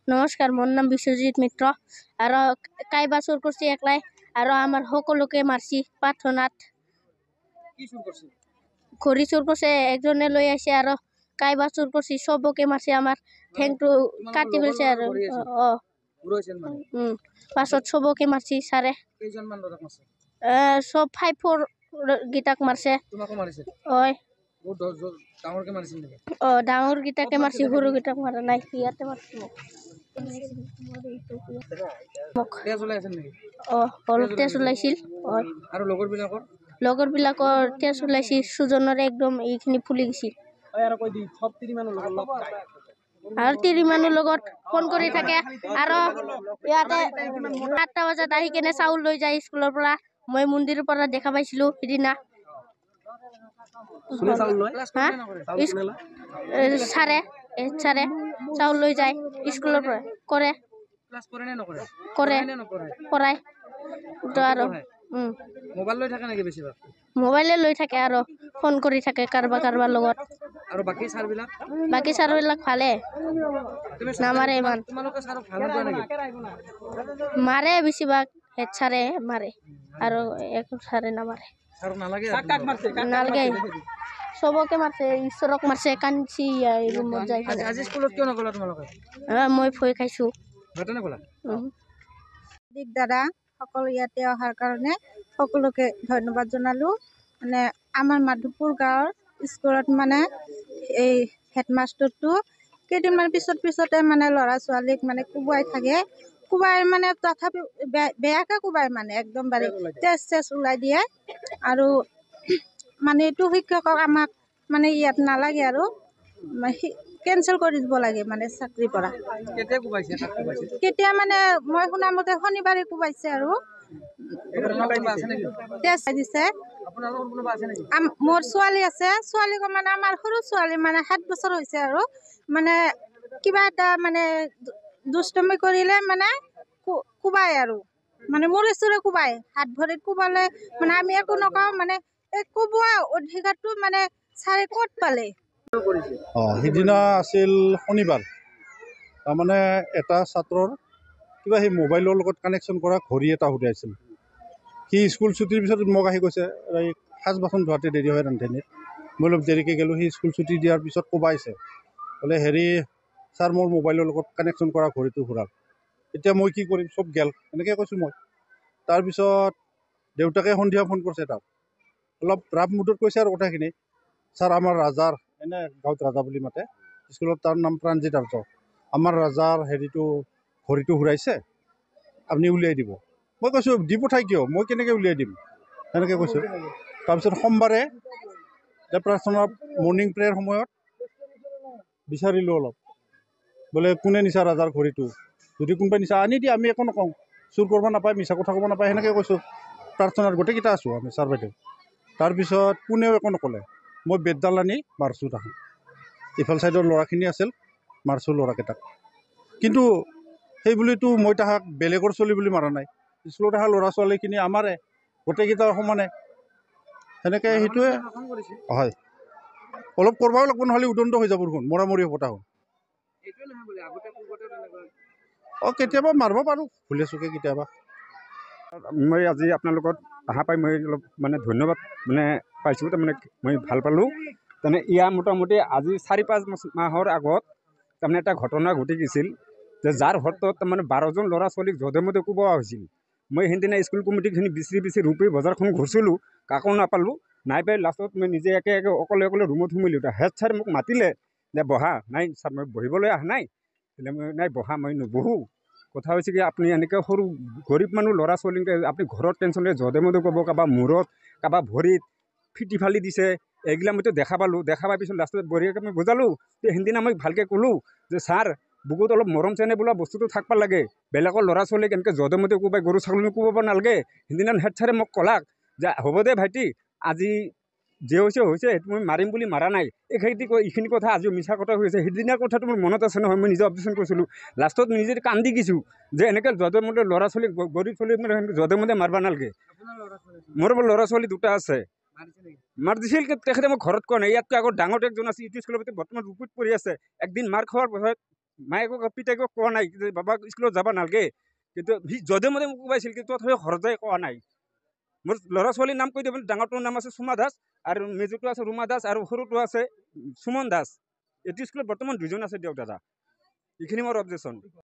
নমস্কাৰ, মোৰ নাম বিশ্বজিৎ মিত্ৰ। আৰু কাইবা চুৰ কৰিছে একলাই আৰু আমাৰ সকলোকে মাৰছি প্ৰাৰ্থনাত। ঘড়ী চুৰ কৰিছে, একজনে লৈ আহিছে আৰু কাইবা চুৰ কৰিছে, চবকে মাৰছে। আমাৰ ঠেংটো কাটি পেলাইছে আৰু পাছত চবকে মাৰছি ছাৰে। চব 5-4 গীতাক মাৰছে। হয়, ডাঙৰ গীতাকে মাৰছি, সৰু গীতাক মাৰা নাই। ইয়াতে মাৰছি অলপ তেজ ওলাইছিল। লগৰ বিলাকৰ তেজ ওলাইছিল, সুজনৰে একদম এইখিনি ফুলি গৈছিল। আৰু 3 মানুহৰ লগত ফোন কৰি থাকে আৰু ইয়াতে 7টা বজাত আহি কেনে চাউল লৈ যায় স্কুলৰ পৰা। মই মন্দিৰৰ পৰা দেখা পাইছিলো সিদিনা। ছাৰে চাউল লৈ যায় স্কুলৰ পৰা। কৰে পঢ়াই আৰু মোবাইলে লৈ থাকে আৰু ফোন কৰি থাকে কাৰোবাৰ লগত। আৰু বাকি ছাৰ বিলাক ভালে, নামাৰে ইমান। মাৰে বেছিভাগ, হেড ছাৰে মাৰে আৰু একো ছাৰে নামাৰে। নালাগে, চবকে মাৰছে, ঈশ্বৰক মাৰছে, কান্দছি ৰুমত যাই। মই ভয় খাইছো। দাদা সকলো ইয়াতে অহাৰ কাৰণে সকলোকে ধন্যবাদ জনালো। মানে আমাৰ মাধৱপুৰ গাঁৱৰ স্কুলত মানে এই হেডমাষ্টাৰটো কেইদিনমান পিছতে মানে ল'ৰা ছোৱালীক মানে কোবাই থাকে। কোবাই মানে তথাপি বেয়াকে কোবাই, মানে একদম বাৰে তেজ ওলাই দিয়ে। আৰু মানে এইটো শিক্ষকক আমাক মানে ইয়াত নালাগে আৰু কেঞ্চেল কৰি দিব লাগে, মানে চাকৰিৰ পৰা। কেতিয়া মানে মই শুনা মতে শনিবাৰে কোবাইছে আৰু তেজ দিছে। মোৰ ছোৱালী আছে, ছোৱালীক মানে আমাৰ সৰু ছোৱালী, মানে 7 বছৰ হৈছে আৰু মানে কিবা এটা মানে দুষ্টমি কৰিলে মানে কোবাই আৰু মানে মোৰ ওচৰে কোবাই, হাত ভৰিত কোবালে মানে আমি একো নকওঁ। মানে এই কোবোৱা অধিকাৰটো মানে ছাৰে ক'ত পালে? সিদিনা আছিল শনিবাৰ। তাৰমানে এটা ছাত্ৰৰ কিবা সেই মোবাইলৰ লগত কানেকশ্যন কৰা ঘড়ী এটা সুধাইছিল। সি স্কুল ছুটিৰ পিছত মোক আহি কৈছে, এই সাজ বাচন ধোৱাতে দেৰি হয় ৰান্ধনীৰ। মই অলপ দেৰিকৈ গ'লোঁ। সি স্কুল ছুটি দিয়াৰ পিছত কোবাইছে, বোলে হেৰি ছাৰ, মোৰ মোবাইলৰ লগত কানেকশ্যন কৰা ঘড়ীটো ঘূৰাল। এতিয়া মই কি কৰিম, চব গেল, এনেকৈ কৈছোঁ মই। তাৰপিছত দেউতাকে সন্ধিয়া ফোন কৰিছে, তাক অলপ ৰাফ মুডত কৈছে আৰু কথাখিনি। ছাৰ, আমাৰ ৰাজাৰ, এনে গাঁৱত ৰাজা বুলি মাতে, স্কুলত তাৰ নাম প্ৰাণজিত আৰ্য, আমাৰ ৰাজাৰ হেৰিটো ঘড়ীটো ঘূৰাইছে, আপুনি উলিয়াই দিব। মই কৈছোঁ, দি পঠাই কিয়, মই কেনেকৈ উলিয়াই দিম, সেনেকৈ কৈছোঁ। তাৰপিছত সোমবাৰে প্ৰাৰ্থনা মৰ্ণিং প্ৰেয়াৰ সময়ত বিচাৰিলোঁ অলপ, বোলে কোনে নিছা ৰাজাৰ ঘড়ীটো, যদি কোনোবাই নিছা আনি দিয়া, আমি একো নকওঁ, চুৰ কৰিব নাপায়, মিছা কথা ক'ব নাপায়, সেনেকৈ কৈছোঁ। প্ৰাৰ্থনাত গোটেইকেইটা আছোঁ আমি, ছাৰ বাইদেউ। তাৰপিছত কোনেও একো নক'লে। মই বেতডাল আনি মাৰছোঁ তাহাঁত, ইফাল ছাইডৰ ল'ৰাখিনি আছিল, মাৰছোঁ ল'ৰাকেইটাক। কিন্তু সেই বুলিতো মই তাহাক বেলেগৰ চলি বুলি মাৰা নাই, স্কুলত অহা ল'ৰা ছোৱালীখিনি আমাৰে, গোটেইকেইটা সমানে, সেনেকৈ সেইটোৱে হয়। অলপ কৰিবও লাগিব, নহ'লে উদণ্ড হৈ যাব দেখোন, মৰামৰি হ'ব তাহোন। কেতিয়াবা মাৰিব পাৰোঁ, ভুলে চুকে কেতিয়াবা। মই আজি আপোনাৰ লগত অহা পাই মই অলপ মানে ধন্যবাদ মানে পাইছোঁ। তাৰমানে মই ভাল পালোঁ। তাৰমানে ইয়াৰ মোটামুটি আজি 4-5 মাহৰ আগত তাৰমানে এটা ঘটনা ঘটি গৈছিল, যে যাৰ ঘৰটোত তাৰমানে 12জন ল'ৰা ছোৱালীক যধে মধে কোবোৱা হৈছিল। মই সেইদিনা স্কুল কমিটিখিনি বিচাৰি ৰূপী বজাৰখন ঘূৰিছিলোঁ, কাকো নাপালোঁ। নাই পাই লাষ্টত মই নিজে একে অকলে ৰুমত সোমালোঁ। হেড ছাৰে মোক মাতিলে যে বহা। নাই ছাৰ, মই বহিবলৈ অহা নাই। মই নাই বহা, মই নবহোঁ। কথা হৈছে কি, আপুনি এনেকৈ সৰু গৰীব মানুহ ল'ৰা ছোৱালীক আপুনি ঘৰত টেনশ্যন লৈ যধে মধে ক'ব, কাৰোবাৰ মূৰত, কাৰোবাৰ ভৰিত ফিটি ফালি দিছে, এইগিলা মইতো দেখা পালোঁ। দেখা পাই পিছত লাষ্টত বঢ়িয়াকৈ মই বুজালোঁ। সেইদিনা মই ভালকৈ ক'লোঁ যে ছাৰ, বুকুত অলপ মৰম চেনেহ বোলা বস্তুটো থাকিব লাগে। বেলেগৰ ল'ৰা ছোৱালীক এনেকৈ যধে মধে কোবাই গৰু ছাগলী কোবাব নালাগে। সেইদিনা হেড ছাৰে মোক ক'লাক যে হ'ব দে ভাইটি, আজি যে হৈছে সেইটো মই মাৰিম বুলি মাৰা নাই। এইখিনি কথা আজিও মিছা কথা হৈ আছে। সেইদিনাৰ কথাটো মোৰ মনত আছে নহয়, মই নিজে অবজেকশ্যন কৰিছিলোঁ। লাষ্টত নিজে কান্দি গৈছোঁ যে এনেকৈ যধে মধে ল'ৰা ছোৱালীক, গৰীব ছোৱালীক যধে মধে মাৰিব নালাগে। মোৰ ল'ৰা ছোৱালী 2টা আছে। মাৰ দিছিল, তেখেতে মই ঘৰত কোৱা নাই। ইয়াতকৈ আগত ডাঙৰ একজন আছে, ইটো স্কুলৰ বৰ্তমান ৰূপত পঢ়ি আছে। একদিন মাৰ খোৱাৰ পাছত মায়েকক পিতাইকক কোৱা নাই যে বাবা স্কুলত যাব নালাগে কিন্তু সি যধে মধে মোক কোবাইছিল কিন্তু তথাপিও ঘৰত যাই কোৱা নাই মোৰ ল'ৰা ছোৱালীৰ নাম কৈ দিব ডাঙৰটোৰ নাম আছে সুমা দাস আৰু মেজুটো আছে ৰুমা দাস আৰু সৰুটো আছে সুমন দাস এইটো স্কুলত বৰ্তমান 2জন আছে দিয়ক দাদা এইখিনি মোৰ অবজেকশ্যন